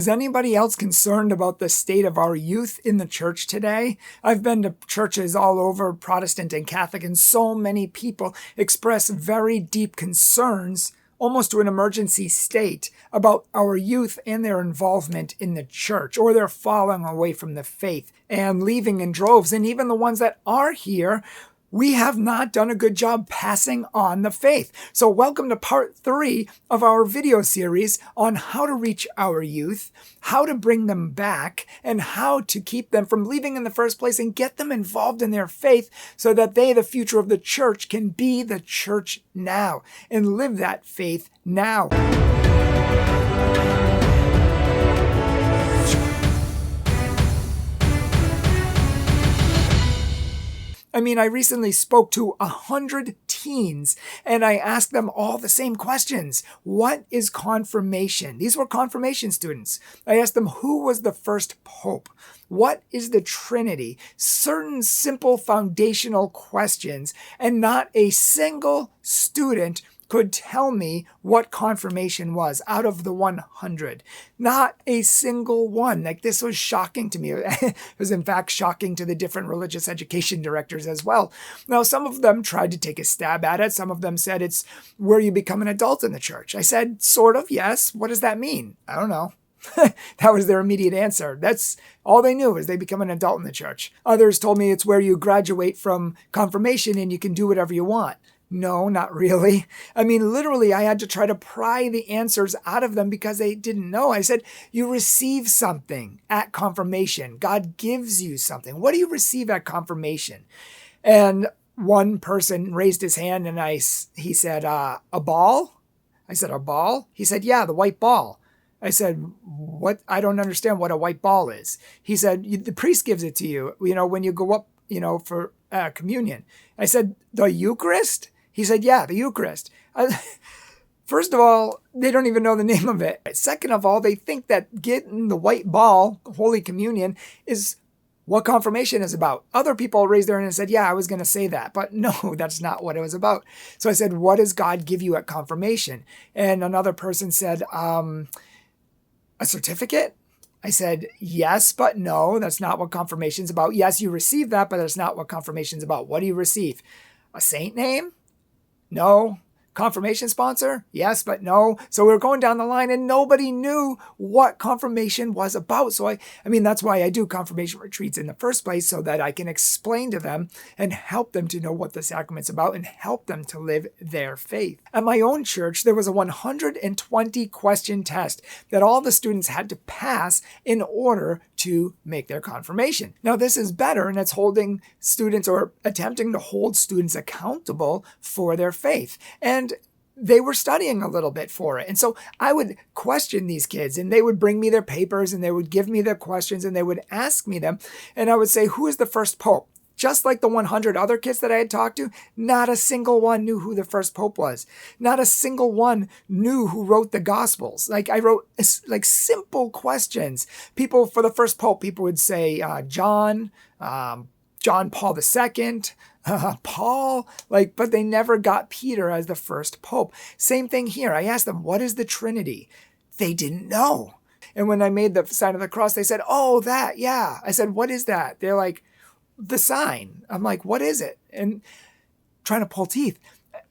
Is anybody else concerned about the state of our youth in the church today? I've been to churches all over, Protestant and Catholic, and so many people express very deep concerns, almost to an emergency state, about our youth and their involvement in the church, or they're falling away from the faith and leaving in droves. And even the ones that are here, we have not done a good job passing on the faith. So welcome to part 3 of our video series on how to reach our youth, how to bring them back, and how to keep them from leaving in the first place and get them involved in their faith so that they, the future of the church, can be the church now and live that faith now. I recently spoke to 100 teens and I asked them all the same questions. What is confirmation? These were confirmation students. I asked them, who was the first pope? What is the Trinity? Certain simple foundational questions, and not a single student could tell me what confirmation was out of the 100. Not a single one. This was shocking to me. It was in fact shocking to the different religious education directors as well. Now, some of them tried to take a stab at it. Some of them said it's where you become an adult in the church. I said, sort of, yes. What does that mean? I don't know. That was their immediate answer. That's all they knew, is they become an adult in the church. Others told me it's where you graduate from confirmation and you can do whatever you want. No, not really. Literally, I had to try to pry the answers out of them because they didn't know. I said, you receive something at confirmation. God gives you something. What do you receive at confirmation? And one person raised his hand and he said, a ball? I said, a ball? He said, yeah, the white ball. I said, what? I don't understand what a white ball is. He said, the priest gives it to you, when you go up, for communion. I said, the Eucharist? He said, yeah, the Eucharist. First of all, they don't even know the name of it. Second of all, they think that getting the white ball, Holy Communion, is what confirmation is about. Other people raised their hand and said, yeah, I was going to say that. But no, that's not what it was about. So I said, what does God give you at confirmation? And another person said, a certificate? I said, yes, but no, that's not what confirmation's about. Yes, you receive that, but that's not what confirmation's about. What do you receive? A saint name? No. Confirmation sponsor? Yes, but no. So we were going down the line and nobody knew what confirmation was about. So that's why I do confirmation retreats in the first place, so that I can explain to them and help them to know what the sacrament's about and help them to live their faith. At my own church, there was a 120 question test that all the students had to pass in order to make their confirmation. Now, this is better, and it's holding students, or attempting to hold students, accountable for their faith. And they were studying a little bit for it. And so I would question these kids, and they would bring me their papers, and they would give me their questions, and they would ask me them. And I would say, who is the first pope? Just like the 100 other kids that I had talked to, not a single one knew who the first pope was. Not a single one knew who wrote the Gospels. I wrote simple questions. People, for the first pope, people would say John Paul II, Paul, but they never got Peter as the first pope. Same thing here. I asked them, what is the Trinity? They didn't know. And when I made the sign of the cross, they said, oh, that, yeah. I said, what is that? They're like, the sign. I'm like, what is it? And trying to pull teeth.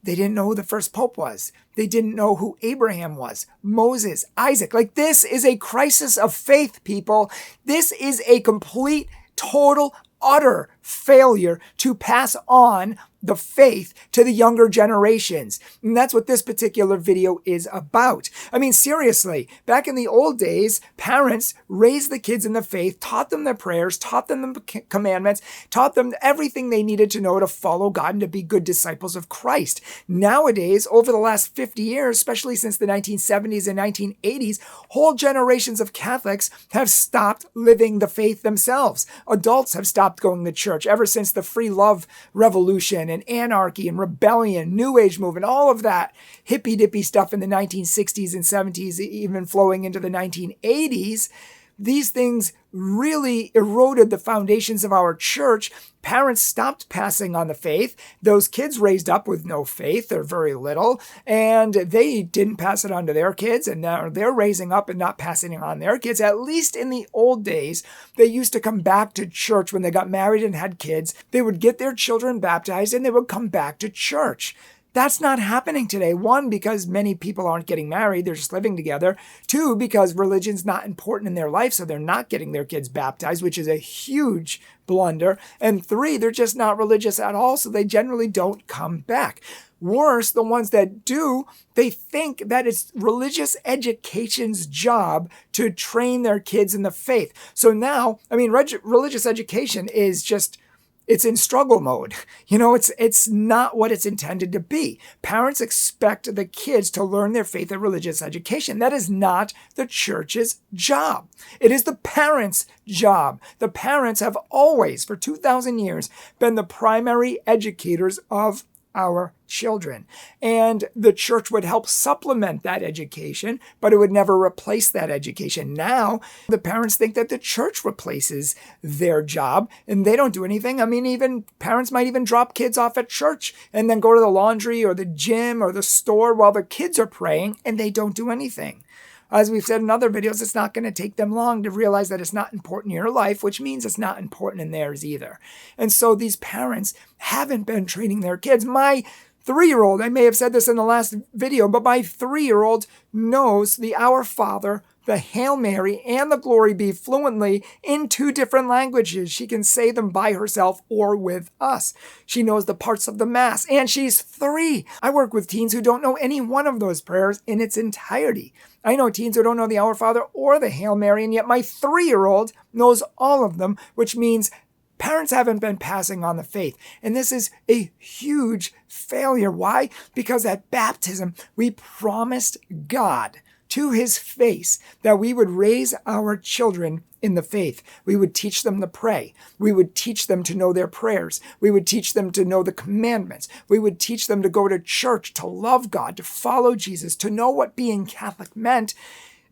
They didn't know who the first pope was. They didn't know who Abraham was, Moses, Isaac. This is a crisis of faith, people. This is a complete, total, utter failure to pass on the faith to the younger generations. And that's what this particular video is about. Seriously, back in the old days, parents raised the kids in the faith, taught them their prayers, taught them the commandments, taught them everything they needed to know to follow God and to be good disciples of Christ. Nowadays, over the last 50 years, especially since the 1970s and 1980s, whole generations of Catholics have stopped living the faith themselves. Adults have stopped going to church ever since the free love revolution and anarchy and rebellion, New Age movement, all of that hippy-dippy stuff in the 1960s and 70s, even flowing into the 1980s. these things really eroded the foundations of our church. Parents stopped passing on the faith. Those kids raised up with no faith or very little, and they didn't pass it on to their kids, and now they're raising up and not passing it on their kids. At least in the old days, they used to come back to church when they got married and had kids. They would get their children baptized and they would come back to church. That's not happening today. One, because many people aren't getting married. They're just living together. Two, because religion's not important in their life, so they're not getting their kids baptized, which is a huge blunder. And three, they're just not religious at all, so they generally don't come back. Worse, the ones that do, they think that it's religious education's job to train their kids in the faith. So now, religious education is just, it's in struggle mode. It's not what it's intended to be. Parents expect the kids to learn their faith and religious education. That is not the church's job. It is the parents' job. The parents have always, for 2,000 years, been the primary educators of our children. And the church would help supplement that education, but it would never replace that education. Now, the parents think that the church replaces their job, and they don't do anything. Even parents might even drop kids off at church and then go to the laundry or the gym or the store while the kids are praying, and they don't do anything. As we've said in other videos, it's not going to take them long to realize that it's not important in your life, which means it's not important in theirs either. And so these parents haven't been training their kids. My 3-year-old, I may have said this in the last video, but my 3-year-old knows the Our Father, the Hail Mary, and the Glory Be fluently in 2 different languages. She can say them by herself or with us. She knows the parts of the Mass, and she's 3. I work with teens who don't know any one of those prayers in its entirety. I know teens who don't know the Our Father or the Hail Mary, and yet my 3-year-old knows all of them, which means parents haven't been passing on the faith. And this is a huge failure. Why? Because at baptism, we promised God to his face that we would raise our children in the faith. We would teach them to pray. We would teach them to know their prayers. We would teach them to know the commandments. We would teach them to go to church, to love God, to follow Jesus, to know what being Catholic meant.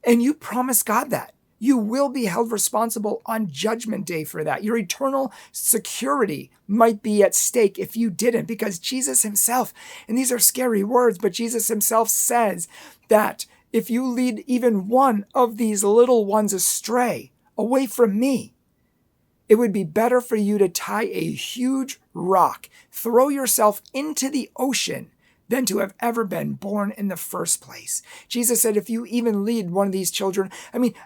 And you promised God that. You will be held responsible on Judgment Day for that. Your eternal security might be at stake if you didn't, because Jesus himself, and these are scary words, but Jesus himself says that if you lead even one of these little ones astray, away from me, it would be better for you to tie a huge rock, throw yourself into the ocean, than to have ever been born in the first place. Jesus said, if you even lead one of these children,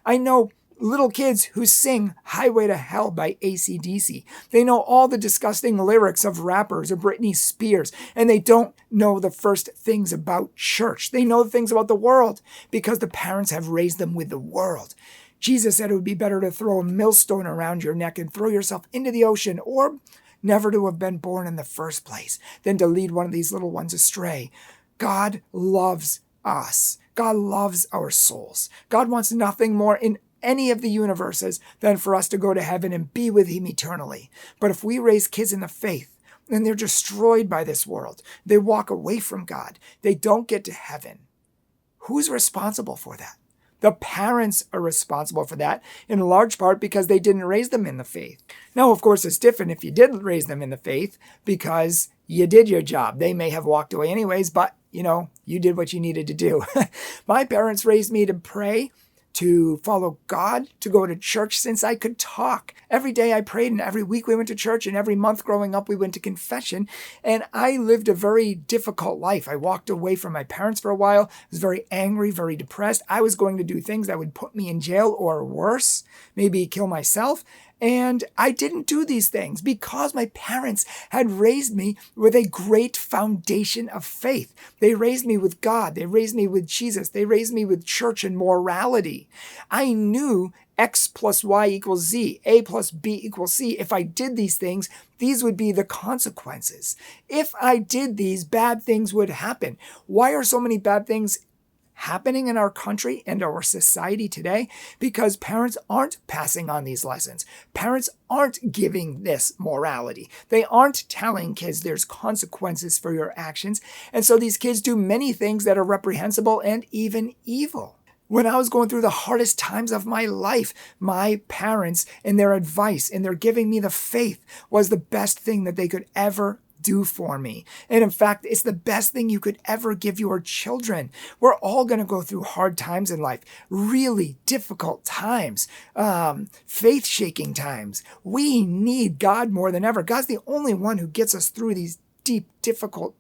I know little kids who sing Highway to Hell by AC/DC. They know all the disgusting lyrics of rappers or Britney Spears, and they don't know the first things about church. They know the things about the world because the parents have raised them with the world. Jesus said it would be better to throw a millstone around your neck and throw yourself into the ocean, or never to have been born in the first place, than to lead one of these little ones astray. God loves us. God loves our souls. God wants nothing more in any of the universes than for us to go to heaven and be with him eternally. But if we raise kids in the faith, and they're destroyed by this world, they walk away from God, they don't get to heaven, who's responsible for that? The parents are responsible for that, in large part because they didn't raise them in the faith. Now, of course, it's different if you did raise them in the faith, because you did your job. They may have walked away anyways, but, you did what you needed to do. My parents raised me to pray, to follow God, to go to church since I could talk. Every day I prayed, and every week we went to church, and every month growing up we went to confession. And I lived a very difficult life. I walked away from my parents for a while. I was very angry, very depressed. I was going to do things that would put me in jail or worse, maybe kill myself. And I didn't do these things because my parents had raised me with a great foundation of faith. They raised me with God. They raised me with Jesus. They raised me with church and morality. I knew X plus Y equals Z, A plus B equals C. If I did these things, these would be the consequences. If I did these, bad things would happen. Why are so many bad things happening in our country and our society today? Because parents aren't passing on these lessons. Parents aren't giving this morality. They aren't telling kids there's consequences for your actions. And so these kids do many things that are reprehensible and even evil. When I was going through the hardest times of my life, my parents and their advice and their giving me the faith was the best thing that they could ever do for me. And in fact, it's the best thing you could ever give your children. We're all going to go through hard times in life, really difficult times, faith-shaking times. We need God more than ever. God's the only one who gets us through these deep, difficult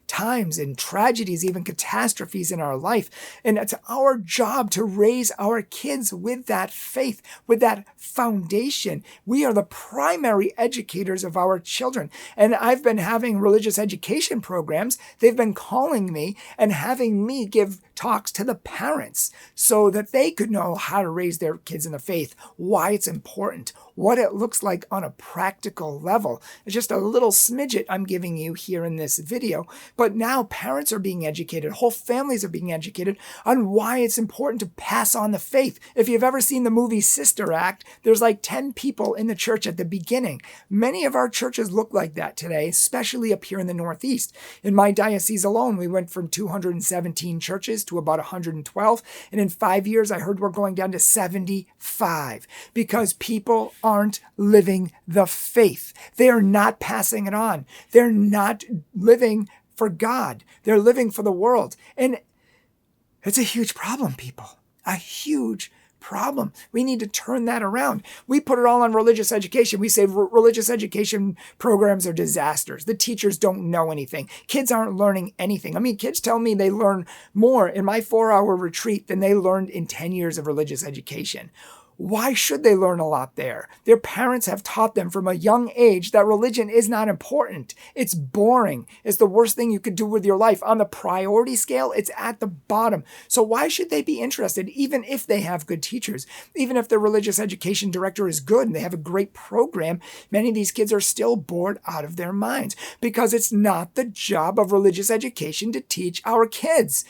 times and tragedies, even catastrophes in our life. And it's our job to raise our kids with that faith, with that foundation. We are the primary educators of our children. And I've been having religious education programs. They've been calling me and having me give talks to the parents so that they could know how to raise their kids in the faith, why it's important, what it looks like on a practical level. It's just a little smidget I'm giving you here in this video. But now parents are being educated, whole families are being educated on why it's important to pass on the faith. If you've ever seen the movie Sister Act, there's like 10 people in the church at the beginning. Many of our churches look like that today, especially up here in the Northeast. In my diocese alone, we went from 217 churches to about 112. And in 5 years, I heard we're going down to 75 because people aren't living the faith. They are not passing it on. They're not living for God. They're living for the world. And it's a huge problem, people. A huge problem. We need to turn that around. We put it all on religious education. We say religious education programs are disasters. The teachers don't know anything. Kids aren't learning anything. I mean, kids tell me they learn more in my 4-hour retreat than they learned in 10 years of religious education. Why should they learn a lot there? Their parents have taught them from a young age that religion is not important. It's boring. It's the worst thing you could do with your life. On the priority scale, it's at the bottom. So why should they be interested, even if they have good teachers? Even if their religious education director is good and they have a great program, many of these kids are still bored out of their minds because it's not the job of religious education to teach our kids.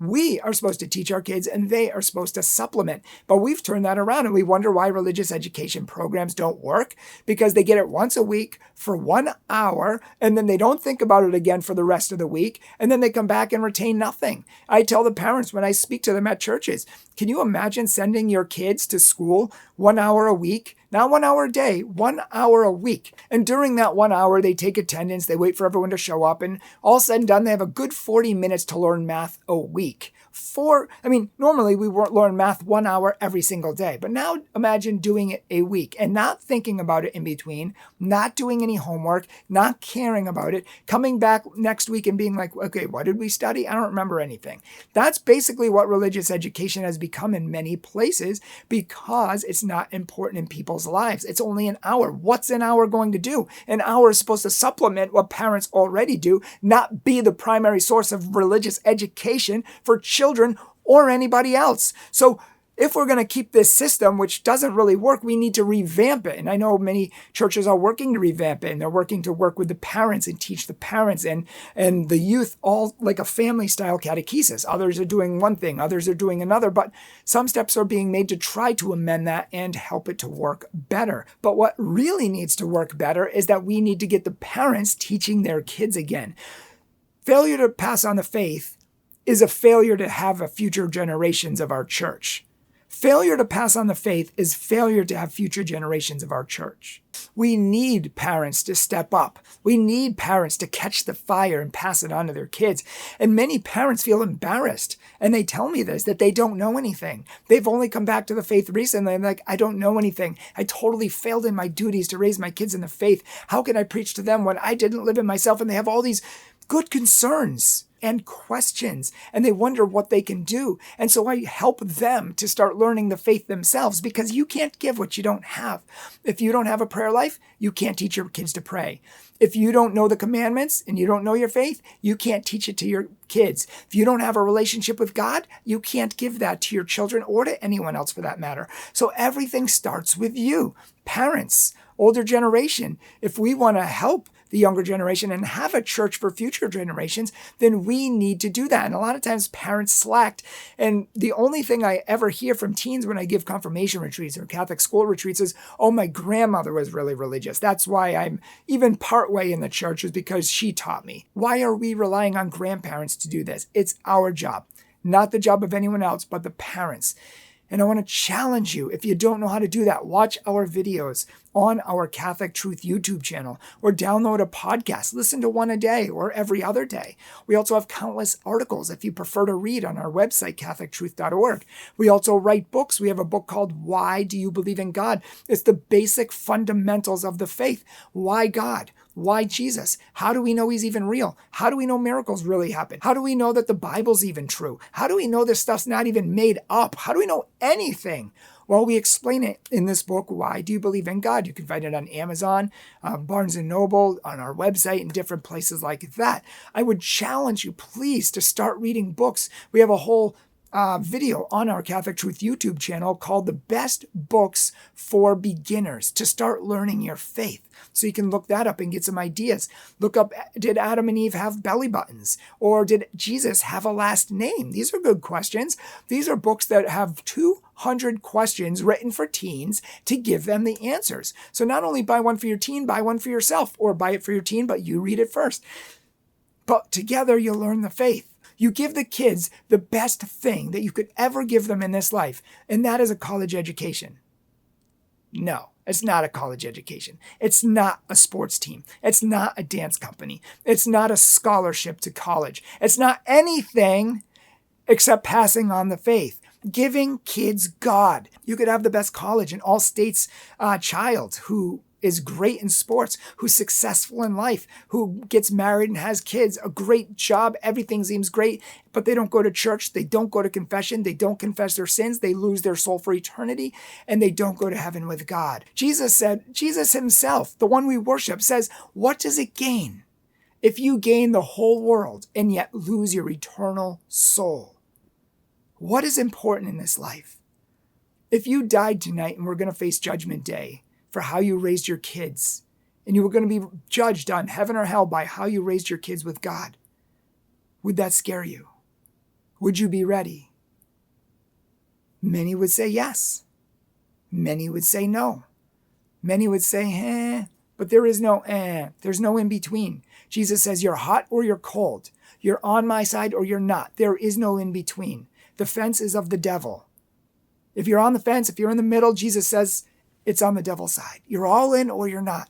We are supposed to teach our kids and they are supposed to supplement. But we've turned that around and we wonder why religious education programs don't work because they get it once a week for 1 hour and then they don't think about it again for the rest of the week. And then they come back and retain nothing. I tell the parents when I speak to them at churches, can you imagine sending your kids to school 1 hour a week? Not 1 hour a day, 1 hour a week. And during that 1 hour, they take attendance, they wait for everyone to show up, and all said and done, they have a good 40 minutes to learn math a week. Normally we learn math 1 hour every single day, but now imagine doing it a week and not thinking about it in between, not doing any homework, not caring about it, coming back next week and being like, okay, what did we study? I don't remember anything. That's basically what religious education has become in many places because it's not important in people's lives. It's only an hour. What's an hour going to do? An hour is supposed to supplement what parents already do, not be the primary source of religious education for children or anybody else. So if we're going to keep this system, which doesn't really work, we need to revamp it. And I know many churches are working to revamp it, and they're working to work with the parents and teach the parents and the youth all like a family-style catechesis. Others are doing one thing, others are doing another, but some steps are being made to try to amend that and help it to work better. But what really needs to work better is that we need to get the parents teaching their kids again. Failure to pass on the faith is a failure to have a future generations of our church. Failure to pass on the faith is failure to have future generations of our church. We need parents to step up. We need parents to catch the fire and pass it on to their kids. And many parents feel embarrassed. And they tell me this, that they don't know anything. They've only come back to the faith recently. I'm like, I don't know anything. I totally failed in my duties to raise my kids in the faith. How can I preach to them when I didn't live it myself? And they have all these good concerns and questions, and they wonder what they can do. And so I help them to start learning the faith themselves because you can't give what you don't have. If you don't have a prayer life, you can't teach your kids to pray. If you don't know the commandments and you don't know your faith, you can't teach it to your kids. If you don't have a relationship with God, you can't give that to your children or to anyone else for that matter. So everything starts with you, parents, older generation. If we want to help the younger generation and have a church for future generations, then we need to do that. And a lot of times parents slacked. And the only thing I ever hear from teens when I give confirmation retreats or Catholic school retreats is, oh, my grandmother was really religious. That's why I'm even partway in the church, is because she taught me. Why are we relying on grandparents to do this? It's our job. not the job of anyone else but the parents. And I want to challenge you, if you don't know how to do that, watch our videos on our Catholic Truth YouTube channel or download a podcast. Listen to one a day or every other day. We also have countless articles if you prefer to read on our website, catholictruth.org. We also write books. We have a book called Why Do You Believe in God? It's the basic fundamentals of the faith. Why God? Why Jesus? How do we know he's even real? How do we know miracles really happen? How do we know that the Bible's even true? How do we know this stuff's not even made up? How do we know anything? Well, we explain it in this book, Why Do You Believe in God? You can find it on Amazon, Barnes & Noble, on our website, and different places like that. I would challenge you, please, to start reading books. We have a whole video on our Catholic Truth YouTube channel called The Best Books for Beginners to start learning your faith. So you can look that up and get some ideas. Look up, did Adam and Eve have belly buttons? Or did Jesus have a last name? These are good questions. These are books that have 200 questions written for teens to give them the answers. So not only buy one for your teen, buy one for yourself, or buy it for your teen, but you read it first. But together you'll learn the faith. You give the kids the best thing that you could ever give them in this life, and that is a college education. No, it's not a college education. It's not a sports team. It's not a dance company. It's not a scholarship to college. It's not anything except passing on the faith. Giving kids God. You could have the best college in all states child who is great in sports, who's successful in life, who gets married and has kids, a great job, everything seems great, but they don't go to church, they don't go to confession, they don't confess their sins, they lose their soul for eternity, and they don't go to heaven with God. Jesus himself, the one we worship, says, what does it gain if you gain the whole world and yet lose your eternal soul? What is important in this life? If you died tonight and we're going to face Judgment Day, for how you raised your kids, and you were going to be judged on heaven or hell by how you raised your kids with God, would that scare you? Would you be ready? Many would say yes. Many would say no. Many would say, but there is no There's no in between. Jesus says you're hot or you're cold. You're on my side or you're not. There is no in between. The fence is of the devil. If you're on the fence, if you're in the middle, Jesus says, it's on the devil's side. You're all in or you're not.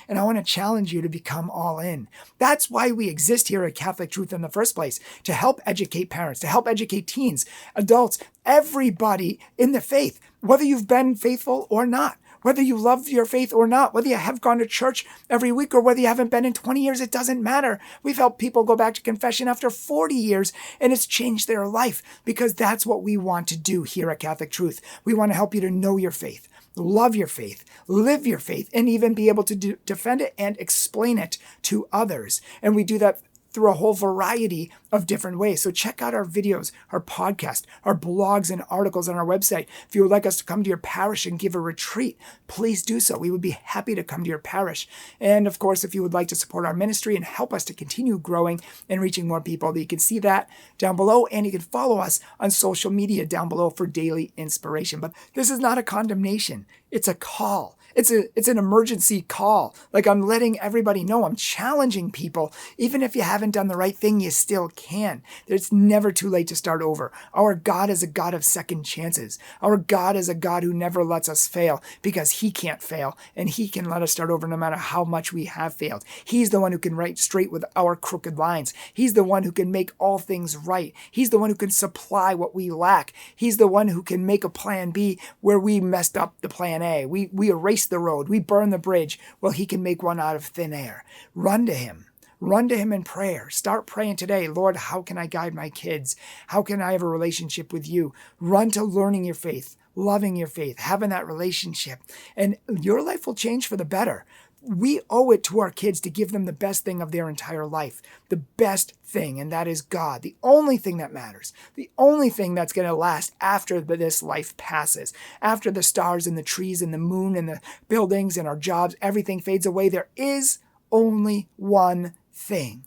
And I want to challenge you to become all in. That's why we exist here at Catholic Truth in the first place, to help educate parents, to help educate teens, adults, everybody in the faith, whether you've been faithful or not, whether you love your faith or not, whether you have gone to church every week or whether you haven't been in 20 years, it doesn't matter. We've helped people go back to confession after 40 years, and it's changed their life because that's what we want to do here at Catholic Truth. We want to help you to know your faith, love your faith, live your faith, and even be able to defend it and explain it to others. And we do that through a whole variety of different ways. So check out our videos, our podcast, our blogs and articles on our website. If you would like us to come to your parish and give a retreat, please do so. We would be happy to come to your parish. And of course, if you would like to support our ministry and help us to continue growing and reaching more people, you can see that down below, and you can follow us on social media down below for daily inspiration. But this is not a condemnation. It's a call. It's an emergency call. Like, I'm letting everybody know, I'm challenging people. Even if you haven't done the right thing, you still can. It's never too late to start over. Our God is a God of second chances. Our God is a God who never lets us fail because he can't fail, and he can let us start over no matter how much we have failed. He's the one who can write straight with our crooked lines. He's the one who can make all things right. He's the one who can supply what we lack. He's the one who can make a plan B where we messed up the plan A. We erased the road. We burned the bridge. Well, he can make one out of thin air. Run to him. Run to him in prayer. Start praying today. Lord, how can I guide my kids? How can I have a relationship with you? Run to learning your faith, loving your faith, having that relationship, and your life will change for the better. We owe it to our kids to give them the best thing of their entire life, the best thing, and that is God, the only thing that matters, the only thing that's going to last after this life passes, after the stars and the trees and the moon and the buildings and our jobs, everything fades away. There is only one thing: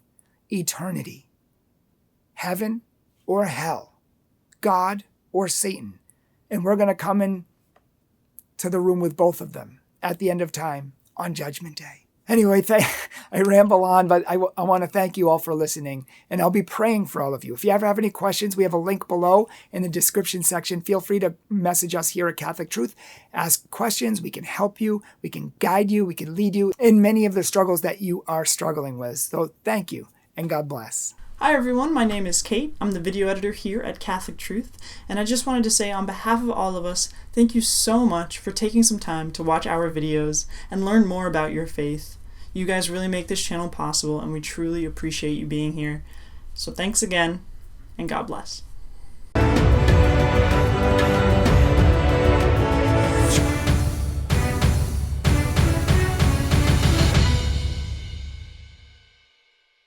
eternity, heaven or hell, God or Satan, and we're going to come in to the room with both of them at the end of time, on Judgment Day. Anyway, I ramble on, but I want to thank you all for listening, and I'll be praying for all of you. If you ever have any questions, we have a link below in the description section. Feel free to message us here at Catholic Truth. Ask questions. We can help you. We can guide you. We can lead you in many of the struggles that you are struggling with. So thank you, and God bless. Hi everyone, my name is Kate. I'm the video editor here at Catholic Truth, and I just wanted to say on behalf of all of us, thank you so much for taking some time to watch our videos and learn more about your faith. You guys really make this channel possible, and we truly appreciate you being here. So thanks again, and God bless.